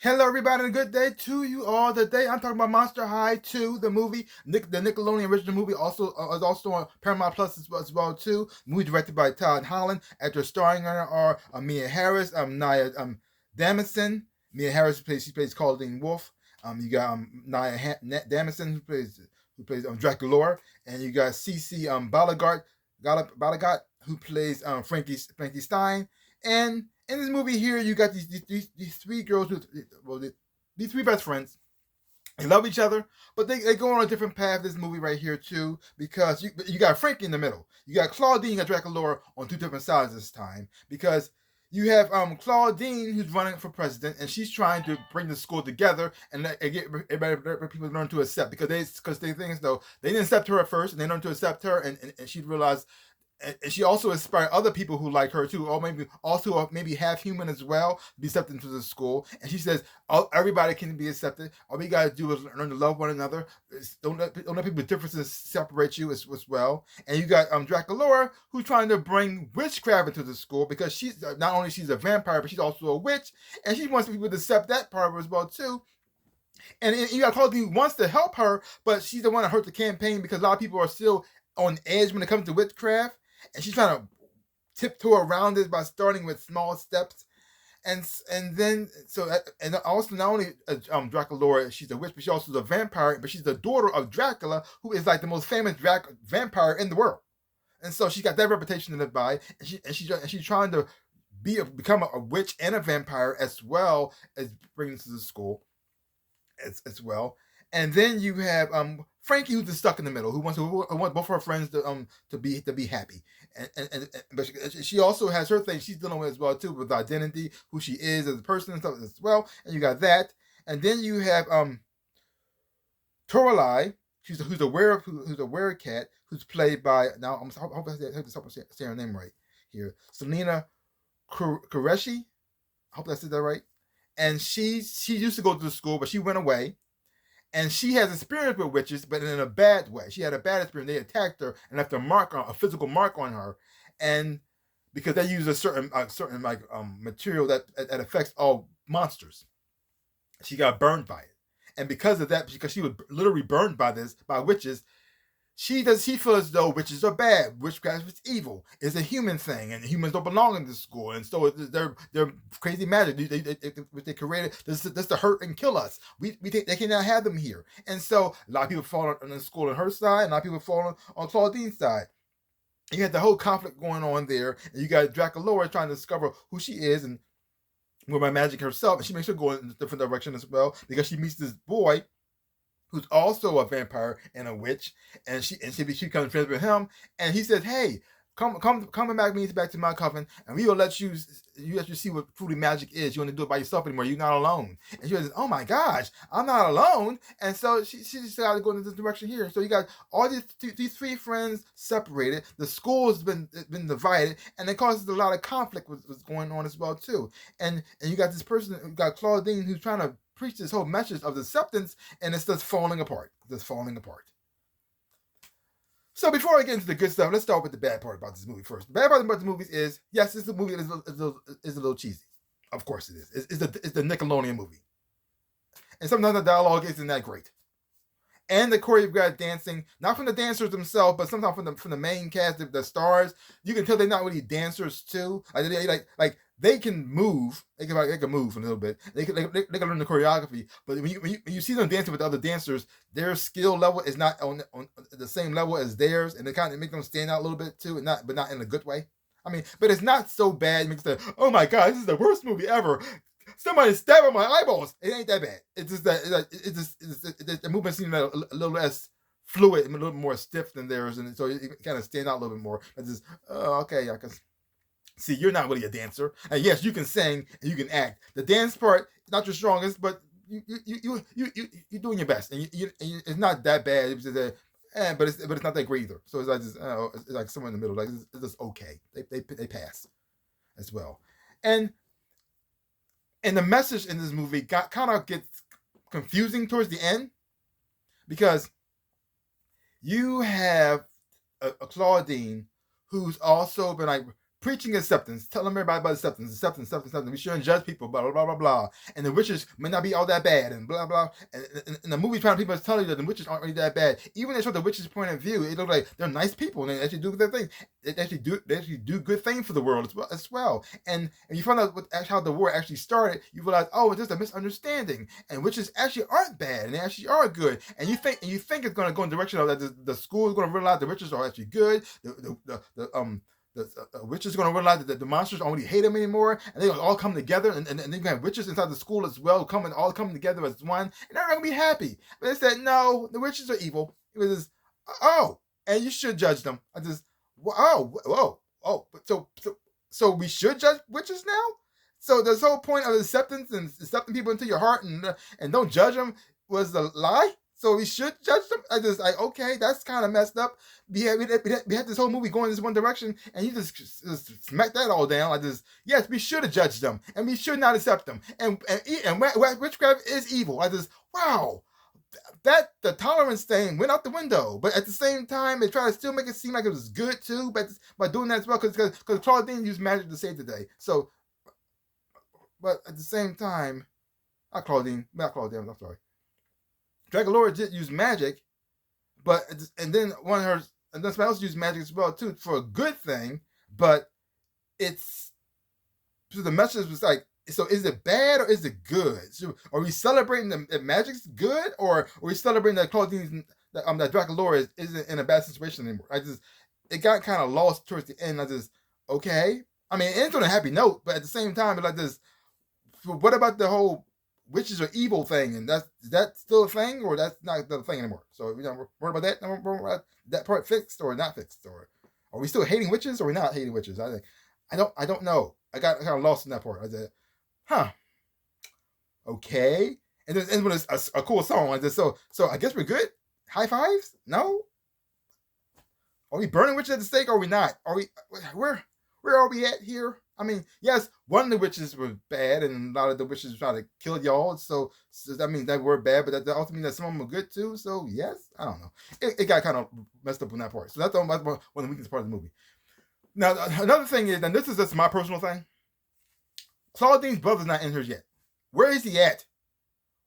Hello, everybody, and a good day to you all. Today, I'm talking about Monster High 2, the movie, the Nickelodeon original movie, also is also on Paramount Plus as well too. Movie directed by Todd Holland. Actors starring in it are Mia Harris, Nia Damison. Mia Harris plays Claudine Wolf. You got Damison who plays Dracula, and you got Cece Balagat who plays Frankie Stein. And in this movie here, you got these three girls these three best friends. They love each other, but they go on a different path. This movie right here too, because you got Frankie in the middle. You got Claudine, you got Dracula on two different sides this time, because you have Claudine who's running for president, and she's trying to bring the school together and get everybody, people learn to accept, because they think as though they didn't accept her at first, and they learned to accept her, and she realized, and she also inspired other people who like her too, or maybe half human as well, to be accepted into the school. And she says, oh, everybody can be accepted. All we gotta do is learn to love one another. Don't let people's differences separate you as well. And you got Dracula, who's trying to bring witchcraft into the school, because she's not only she's a vampire, but she's also a witch, and she wants people to accept that part of her as well too. And you got Claudine who wants to help her, but she's the one that hurt the campaign, because a lot of people are still on edge when it comes to witchcraft, and she's trying to tiptoe around it by starting with small steps. And then and also, not only Dracula, she's a witch, but she also is a vampire, but she's the daughter of Dracula, who is like the most famous vampire in the world. And so she got that reputation to live by, and she's trying to become a witch and a vampire, as well as bringing to the school as well. And then you have Frankie, who's stuck in the middle, who wants both her friends to be happy, but she also has her thing she's dealing with as well too, with identity, who she is as a person and stuff as well. And you got that, and then you have Toralei, who's a werecat, who's played by, now I hope I say her name right here, Selena Qureshi. I hope I said that right. And she used to go to the school, but she went away. And she has experience with witches, but in a bad way. She had a bad experience. They attacked her and left a physical mark on her, and because they use a certain material that affects all monsters, she got burned by it. And because of that, because she was literally burned by witches, she feel as though witches are bad. Witchcraft is evil. It's a human thing, and humans don't belong in this school. And so they're crazy magic. They created this to hurt and kill us. We think they cannot have them here. And so a lot of people fall on the school on her side, and a lot of people fall on Claudine's side. You had the whole conflict going on there, and you got Dracula trying to discover who she is and with my magic herself, and she makes her go in a different direction as well, because she meets this boy who's also a vampire and a witch, and she becomes friends with him, and he says, "Hey, come back to my coven, and we will let you see what truly magic is. You want to do it by yourself anymore. You're not alone." And she says, "Oh my gosh, I'm not alone." And so she decided to go in this direction here. So you got all these three friends separated. The school has been divided, and it causes a lot of conflict with what's going on as well too. And you got this person, you got Claudine, who's trying to preach this whole message of acceptance, and it's just falling apart. So before I get into the good stuff, let's start with the bad part about this movie first. The bad part about the movie is, yes, this movie is a little cheesy. Of course it is. It's the Nickelodeon movie, and sometimes the dialogue isn't that great. And the choreographed dancing, not from the dancers themselves, but sometimes from the main cast, the stars, you can tell they're not really dancers too. They can move. They can move a little bit. They can learn the choreography. But when you see them dancing with the other dancers, their skill level is not on the same level as theirs, and it kind of make them stand out a little bit too, but not in a good way. I mean, but it's not so bad. It makes the, oh my god, this is the worst movie ever. Somebody stabbing my eyeballs. It ain't that bad. It's just that the movement seems a little less fluid and a little more stiff than theirs, and so it kind of stand out a little bit more. It's just, oh, okay, I can see you're not really a dancer. And yes, you can sing and you can act. The dance part is not your strongest, but you're doing your best, and it's not that bad. It's just but it's not that great either. So it's like somewhere in the middle. Like it's just okay. They pass as well, and the message in this movie kind of gets confusing towards the end, because you have a Claudine who's also been like preaching acceptance, telling everybody about acceptance. We shouldn't judge people, blah blah blah blah blah. And the witches may not be all that bad, and blah blah. And the movie trying people to tell you that the witches aren't really that bad. Even they show the witches' point of view, it looks like they're nice people and they actually do their thing. They actually do good things for the world as well. And you find out how the war actually started, you realize, oh, it's just a misunderstanding, and witches actually aren't bad, and they actually are good. And you think it's going to go in the direction of that the school is going to realize the witches are actually good. The witches are going to realize that the monsters don't really hate them anymore, and they're going to all come together, and they're going to have witches inside the school as well, all coming together as one, and they're going to be happy. But they said, no, the witches are evil. It was just, oh, and you should judge them. I just, whoa, so we should judge witches now? So this whole point of acceptance and accepting people into your heart and don't judge them was a lie? So we should judge them? I just like, okay, that's kind of messed up. We had this whole movie going in this one direction, and you just smack that all down. Like this, yes, we should have judged them, and we should not accept them. And witchcraft is evil. I just, wow, that the tolerance thing went out the window. But at the same time, they try to still make it seem like it was good too. But by doing that as well, because Claudine used magic to save the day. So, but at the same time, not Claudine. I'm sorry. Draculaura did use magic, and then somebody else used magic as well too for a good thing. But so the message was like, so is it bad or is it good? So are we celebrating that magic's good, or are we celebrating that Claudine, that Draculaura isn't in a bad situation anymore? It got kind of lost towards the end. Okay. I mean, it ends on a happy note, but at the same time, it's like this. What about the whole witches are evil thing, and is that still a thing, or that's not the thing anymore? So we're worried about that. We're about that part fixed or not fixed, or are we still hating witches or are we not hating witches? I don't know. I got kind of lost in that part. I said, okay, and then ends with a cool song. So I guess we're good. High fives? No. Are we burning witches at the stake or are we not? Are we where are we at here? I mean, yes, one of the witches was bad, and a lot of the witches trying to kill y'all. So that means that were bad, but that also means that some of them were good too. So yes, I don't know. It got kind of messed up on that part. So that's one of the weakest part of the movie. Now another thing is, and this is just my personal thing. Claudine's brother's not in here yet. Where is he at?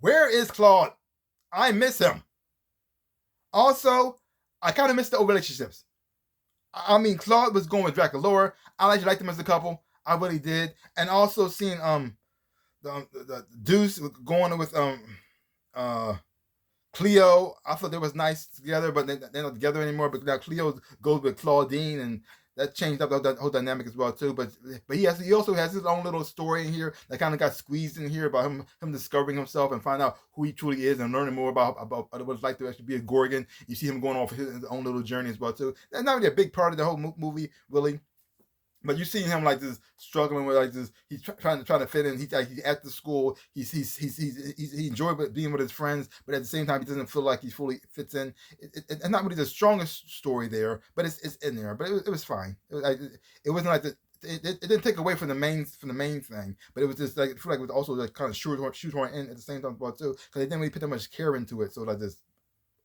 Where is Claude? I miss him. Also, I kind of miss the old relationships. I mean, Claude was going with Draculaura. I actually liked them as a couple. I really did. And also seeing the Deuce going with Cleo. I thought they was nice together, but they're not together anymore. But now Cleo goes with Claudine, and that changed up that whole dynamic as well too. But he also has his own little story in here that kind of got squeezed in here about him discovering himself and find out who he truly is and learning more about what it's like to actually be a Gorgon. You see him going off his own little journey as well too. That's not really a big part of the whole movie, really. But you see him like this struggling with like this. He's trying to fit in. He's at the school. He enjoyed being with his friends, but at the same time he doesn't feel like he fully fits in. It's not really the strongest story there, but it's in there. But it was fine. It wasn't like it didn't take away from the main thing, but it was just like I feel like it was also like kind of shoehorn in at the same time as well too, because they didn't really put that much care into it. So like this,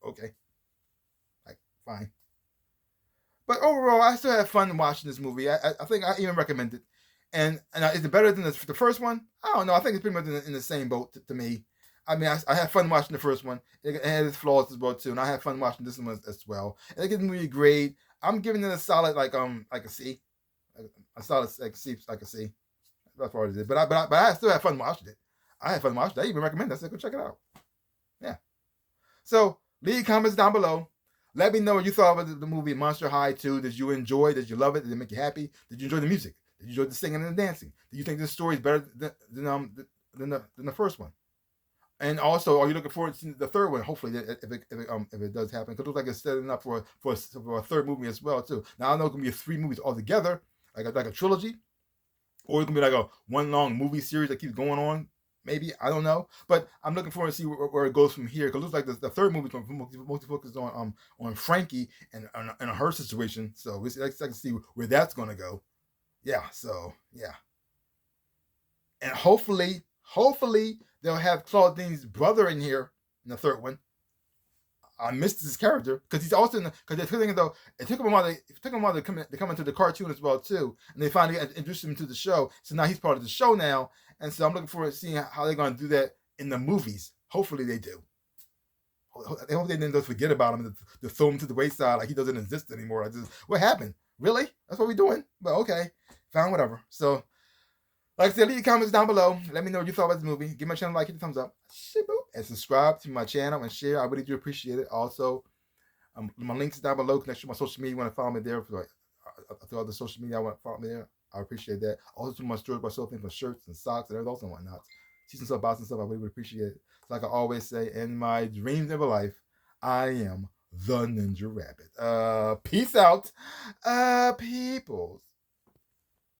okay, like fine. But overall, I still had fun watching this movie. I think I even recommend it. And is it better than the first one? I don't know. I think it's pretty much in the same boat to me. I mean, I had fun watching the first one. It had its flaws as well too, and I had fun watching this one as well. And it gives me a grade. I'm giving it a solid like a C, a solid like C, like a C. That's far as it is. But I still had fun watching it. I had fun watching it. I even recommend it. I said go check it out. Yeah. So leave comments down below. Let me know what you thought of the movie Monster High 2. Did you enjoy? Did you love it? Did it make you happy? Did you enjoy the music? Did you enjoy the singing and the dancing? Do you think this story is better than the first one? And also, are you looking forward to the third one? Hopefully, if it does happen, because it looks like it's setting up for a third movie as well too. Now I know it's gonna be 3 movies all together, like a trilogy, or it's gonna be like a one long movie series that keeps going on. Maybe, I don't know, but I'm looking forward to see where it goes from here. Because it looks like the third movie is going to mostly focus on Frankie and her situation. So we like to see where that's going to go. Yeah. So yeah, and hopefully they'll have Claudine's brother in here in the third one. I missed his character because he's also because they're thinking though it took him a while to come into the cartoon as well too, and they finally introduced him to the show. So now he's part of the show now, and so I'm looking forward to seeing how they're going to do that in the movies. Hopefully they do. I hope they didn't just forget about him to throw him to the wayside like he doesn't exist anymore. What happened? Really? That's what we're doing? But okay, fine, whatever. So like I said, leave your comments down below. Let me know what you thought about this movie. Give my channel a like, hit the thumbs up, and subscribe to my channel and share. I really do appreciate it. Also, my links down below. Connect to my social media. You want to follow me there for through other social media. I want to follow me there. I appreciate that. Also, to my stores, my thing for shirts and socks and everything else and whatnot. See some stuff, buy some stuff. I really would appreciate it. So like I always say, in my dreams of a life, I am the Ninja Rabbit. Peace out, peoples.